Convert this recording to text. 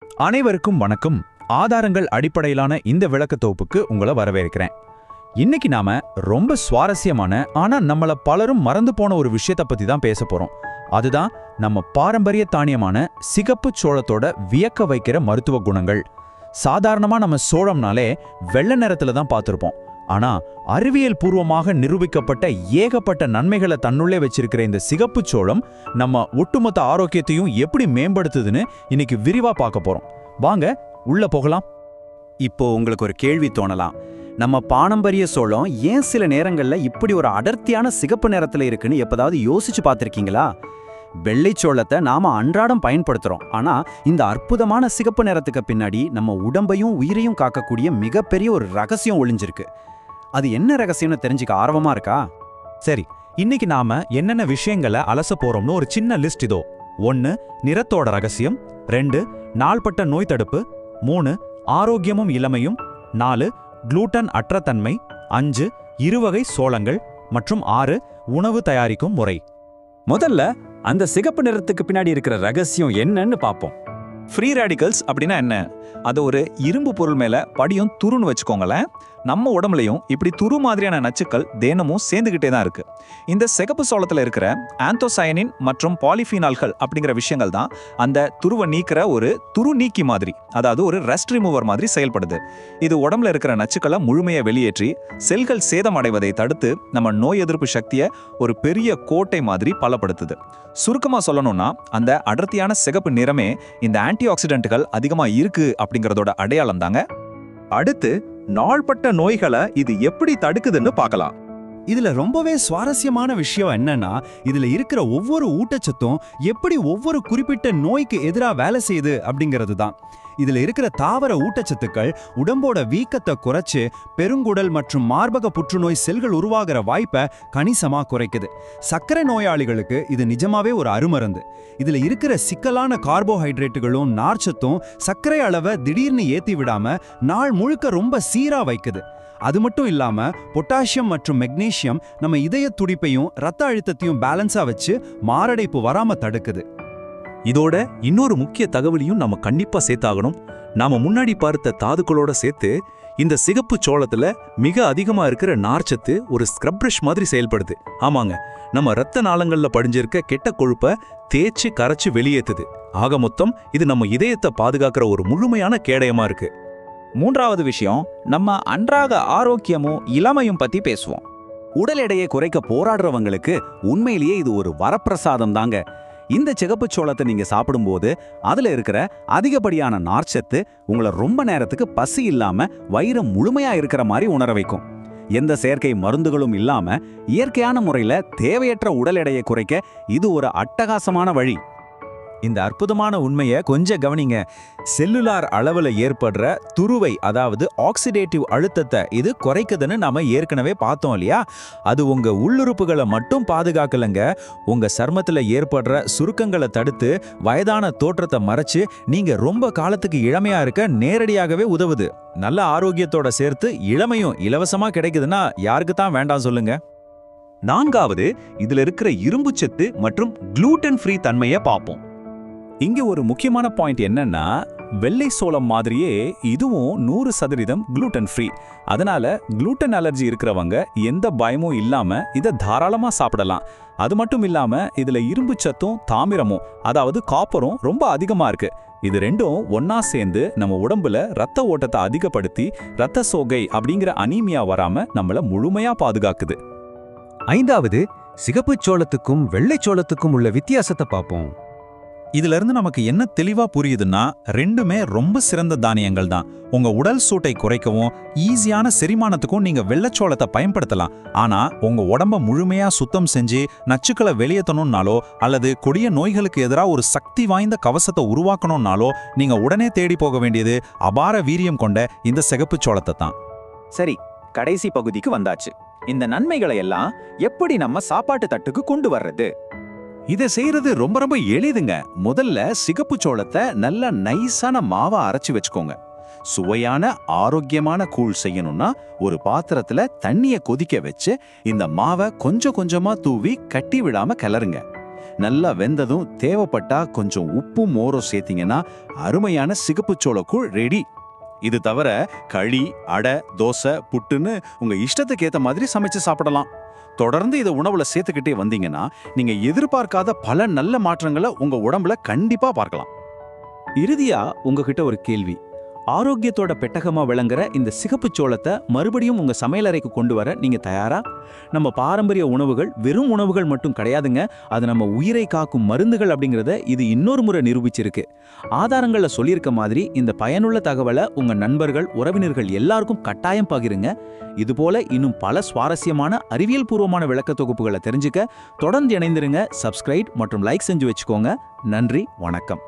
அனைவருக்கும் வணக்கம். ஆதாரங்கள் அடிப்படையிலான இந்த விளக்கத்தொகுப்புக்கு உங்களை வரவேற்கிறேன். இன்னைக்கு நாம ரொம்ப சுவாரஸ்யமான ஆனா நம்மள பலரும் மறந்து போன ஒரு விஷயத்தை பத்தி தான் பேச போறோம். அதுதான் நம்ம பாரம்பரிய தானியமான சிகப்பு சோளத்தோட வியக்க வைக்கிற மருத்துவ குணங்கள். சாதாரணமா நம்ம சோளம்னாலே வெள்ளை நிறத்துல தான் பார்த்திருப்போம். ஆனா அறிவியல் பூர்வமாக நிரூபிக்கப்பட்ட ஏகப்பட்ட நன்மைகளை தன்னுள்ளே வச்சிருக்கிற இந்த சிகப்பு சோளம் நம்ம ஒட்டுமொத்த ஆரோக்கியத்தையும் எப்படி மேம்படுத்துதுன்னு இன்னைக்கு விரிவா பார்க்க போறோம். வாங்க உள்ள போகலாம். இப்போ உங்களுக்கு ஒரு கேள்வி தோணலாம். நம்ம பாரம்பரிய சோளம் ஏன் சில நேரங்கள்ல இப்படி ஒரு அடர்த்தியான சிகப்பு நிறத்துல இருக்குன்னு எப்பதாவது யோசிச்சு பார்த்திருக்கீங்களா? வெள்ளை சோளத்தை நாம அன்றாடம் பயன்படுத்துறோம். ஆனா இந்த அற்புதமான சிகப்பு நிறத்துக்கு பின்னாடி நம்ம உடம்பையும் உயிரையும் காக்கக்கூடிய மிகப்பெரிய ஒரு ரகசியம் ஒளிஞ்சிருக்கு. அது என்ன ரகசியம்னு தெரிஞ்சுக்க ஆர்வமா இருக்கா? சரி, இன்னைக்கு நாம என்னென்ன விஷயங்களை அலச போறோம்னு ஒரு சின்ன லிஸ்ட் இதோ. 1 நிறத்தோட ரகசியம், 2 நாள்பட்ட நோய் தடுப்பு, 3 ஆரோக்கியமும் இளமையும், 4 குளூட்டன் அற்ற தன்மை, 5 இருவகை சோளங்கள் மற்றும் 6 உணவு தயாரிக்கும் முறை. முதல்ல அந்த சிகப்பு நிறத்துக்கு பின்னாடி இருக்கிற ரகசியம் என்னன்னு பார்ப்போம். ஃப்ரீ ரேடிக்கல்ஸ் அப்படின்னா என்ன? அது ஒரு இரும்பு பொருள் மேல படியும் துருன்னு வச்சுக்கோங்களேன். நம்ம உடம்புலையும் இப்படி துரு மாதிரியான நச்சுக்கள் தினமும் சேர்ந்துகிட்டே தான் இருக்கு. இந்த சிகப்பு சோளத்துல இருக்கிற ஆந்தோசயனின் மற்றும் பாலிஃபீனால்கள் அப்படிங்கிற விஷயங்கள் தான் அந்த துருவை நீக்கிற ஒரு துரு நீக்கி மாதிரி, அதாவது ஒரு ரெஸ்ட் ரிமூவர் மாதிரி செயல்படுது. இது உடம்புல இருக்கிற நச்சுக்களை முழுமையை வெளியேற்றி செல்கள் சேதம் அடைவதை தடுத்து நம்ம நோய் எதிர்ப்பு சக்தியை ஒரு பெரிய கோட்டை மாதிரி பலப்படுத்துது. சுருக்கமா சொல்லணும்னா அந்த அடர்த்தியான சிகப்பு நிறமே இந்த ஆன்டி ஆக்சிடென்ட்கள் அதிகமா இருக்கு அப்படிங்கறதோட அடையாளம் தாங்க. அடுத்து நாள்பட்ட நோய்களை இது எப்படி தடுக்குதுன்னு பார்க்கலாம். இதுல ரொம்பவே சுவாரஸ்யமான விஷயம் என்னன்னா, இதுல இருக்கிற ஒவ்வொரு ஊட்டச்சத்தும் எப்படி ஒவ்வொரு குறிப்பிட்ட நோய்க்கு எதிராக வேலை செய்யுது அப்படிங்கிறது தான். இதுல இருக்கிற தாவர ஊட்டச்சத்துக்கள் உடம்போட வீக்கத்தை குறைச்சு பெருங்குடல் மற்றும் மார்பக புற்றுநோய் செல்கள் உருவாகிற வாய்ப்பை கணிசமா குறைக்குது. சர்க்கரை நோயாளிகளுக்கு இது நிஜமாவே ஒரு அருமருந்து. இதுல இருக்கிற சிக்கலான கார்போஹைட்ரேட்டுகளும் நார்ச்சத்தும் சர்க்கரை அளவை திடீர்னு ஏத்தி விடாம நாள் முழுக்க ரொம்ப சீரா வைக்குது. அது மட்டும் இல்லாம பொட்டாசியம் மற்றும் மெக்னீசியம் நம்ம இதய துடிப்பையும் ரத்த அழுத்தத்தையும் பேலன்ஸா வச்சு மாரடைப்பு வராம தடுக்குது. இதோட இன்னொரு முக்கிய தகவலையும் நம்ம கண்டிப்பா சேர்த்தாகணும். நாம முன்னாடி பார்த்த தாதுக்களோட சேர்த்து இந்த சிகப்பு சோளத்துல மிக அதிகமா இருக்கிற நார்ச்சத்து ஒரு ஸ்க்ரப் பிரஷ் மாதிரி செயல்படுது. ஆமாங்க, நம்ம ரத்த நாளங்கள்ல படிஞ்சிருக்க கெட்ட கொழுப்பை தேய்ச்சி கரைச்சு வெளியேத்துது. ஆக மொத்தம் இது நம்ம இதயத்தை பாதுகாக்கிற ஒரு முழுமையான கேடயமா இருக்கு. மூன்றாவது விஷயம், நம்ம அன்றாட ஆரோக்கியமும் இளமையும் பத்தி பேசுவோம். உடல் எடையை குறைக்க போராடுறவங்களுக்கு உண்மையிலேயே இது ஒரு வரப்பிரசாதம் தாங்க. இந்த சிகப்பு சோளத்தை நீங்க சாப்பிடும்போது அதுல இருக்கிற அதிகப்படியான நார்ச்சத்து உங்களை ரொம்ப நேரத்துக்கு பசி இல்லாம வயிறு முழுமையா இருக்கிற மாதிரி உணர வைக்கும். எந்த செயற்கை மருந்துகளும் இல்லாம இயற்கையான முறையில தேவையற்ற உடல் எடையை குறைக்க இது ஒரு அட்டகாசமான வழி. இந்த அற்புதமான உண்மையை கொஞ்சம் கவனிங்க. செல்லுலார் அளவுல ஏற்படுற துருவை, அதாவது ஆக்சிடேட்டிவ் அழுத்தத்தை இது குறைக்குதுன்னு நாம ஏற்கனவே பார்த்தோம் இல்லையா? அது உங்க உள்ளுறுப்புகளை மட்டும் பாதுகாக்கலங்க, உங்க சர்மத்துல ஏற்படுற சுருக்கங்களை தடுத்து வயதான தோற்றத்தை மறைச்சு நீங்க ரொம்ப காலத்துக்கு இளமையா இருக்க நேரடியாகவே உதவுது. நல்ல ஆரோக்கியத்தோட சேர்த்து இளமையும் இலவசமா கிடைக்குதுன்னா யாருக்கு தான் வேண்டாம் சொல்லுங்க. 4வது, இதுல இருக்கிற இரும்புச்சத்து மற்றும் குளூட்டன் ஃப்ரீ தன்மையை பார்ப்போம். இங்க ஒரு முக்கியமான பாயிண்ட் என்னன்னா, வெள்ளை சோளம் மாதிரியே இதுவும் 100% குளூட்டன் ஃப்ரீ. அதனால குளூட்டன் அலர்ஜி இருக்கிறவங்க எந்த பயமும் இல்லாம இதை தாராளமா சாப்பிடலாம். அது மட்டும் இல்லாம இதுல இரும்பு சத்தும் தாமிரமும், அதாவது காப்பரும் ரொம்ப அதிகமா இருக்கு. இது ரெண்டும் ஒன்னா சேர்ந்து நம்ம உடம்புல ரத்த ஓட்டத்தை அதிகப்படுத்தி ரத்த சோகை அப்படிங்கிற அனீமியா வராம நம்மள முழுமையா பாதுகாக்குது. 5வது, சிகப்பு சோளத்துக்கும் வெள்ளை சோளத்துக்கும் உள்ள வித்தியாசத்தை பார்ப்போம். இதுல இருந்து நமக்கு என்ன தெளிவா புரியுதுன்னா, ரெண்டுமே ரொம்ப சிறந்த தானியங்கள் தான். உங்க உடல் சூட்டை குறைக்கவும் ஈஸியான செரிமானத்துக்கும் நீங்க வெள்ளைச்சோளத்தை பயன்படுத்தலாம். ஆனா உங்க உடம்ப முழுமையா சுத்தம் செஞ்சு நச்சுக்களை வெளியேற்றணும்னாலோ அல்லது கொடிய நோய்களுக்கு எதிராக ஒரு சக்தி வாய்ந்த கவசத்தை உருவாக்கணும்னாலோ நீங்க உடனே தேடி போக வேண்டியது அபார வீரியம் கொண்ட இந்த சிகப்பு சோளத்தை தான். சரி, கடைசி பகுதிக்கு வந்தாச்சு. இந்த நன்மைகளை எல்லாம் எப்படி நம்ம சாப்பாட்டு தட்டுக்கு கொண்டு வர்றது? இதை செய்யறது ரொம்ப ரொம்ப எளிதுங்க. முதல்ல சிகப்பு சோளத்தை நல்ல நைஸான மாவா அரைச்சு வச்சுக்கோங்க. சுவையான ஆரோக்கியமான கூழ் செய்யணும்னா ஒரு பாத்திரத்துல தண்ணிய கொதிக்க வச்சு இந்த மாவை கொஞ்சம் கொஞ்சமா தூவி கட்டி விடாம கிளறுங்க. நல்லா வெந்ததும் தேவைப்பட்டா கொஞ்சம் உப்பும் மோரும் சேர்த்தீங்கன்னா அருமையான சிகப்பு சோளக்கூழ் ரெடி. இது தவிர களி, அடை, தோசை, புட்டுன்னு உங்க இஷ்டத்துக்கு ஏத்த மாதிரி சமைச்சு சாப்பிடலாம். தொடர்ந்து இதை உணவுல சேர்த்துக்கிட்டே வந்தீங்கன்னா நீங்க எதிர்பார்க்காத பல நல்ல மாற்றங்களை உங்க உடம்புல கண்டிப்பா பார்க்கலாம். இறுதியா உங்ககிட்ட ஒரு கேள்வி. ஆரோக்கியத்தோட பெட்டகமா விளங்குற இந்த சிகப்பு சோளத்தை மறுபடியும் உங்க சமையலறைக்கு கொண்டு வர நீங்க தயாரா? நம்ம பாரம்பரிய உணவுகள் வெறும் உணவுகள் மட்டும் கிடையாதுங்க, அது நம்ம உயிரை காக்கும் மருந்துகள் அப்படிங்கறத இது இன்னொரு முறை நிரூபிச்சிருக்கு. ஆதாரங்கள்ல சொல்லியிருக்க மாதிரி இந்த பயனுள்ள தகவலை உங்க நண்பர்கள், உறவினர்கள் எல்லாருக்கும் கட்டாயம் பகிருங்க. இதுபோல இன்னும் பல சுவாரஸ்யமான அறிவியல் பூர்வமான விளக்க தொகுப்புகளை தெரிஞ்சுக்க தொடர்ந்து இணைந்திருங்க. சப்ஸ்கிரைப் மற்றும் லைக் செஞ்சு வச்சுக்கோங்க. நன்றி, வணக்கம்.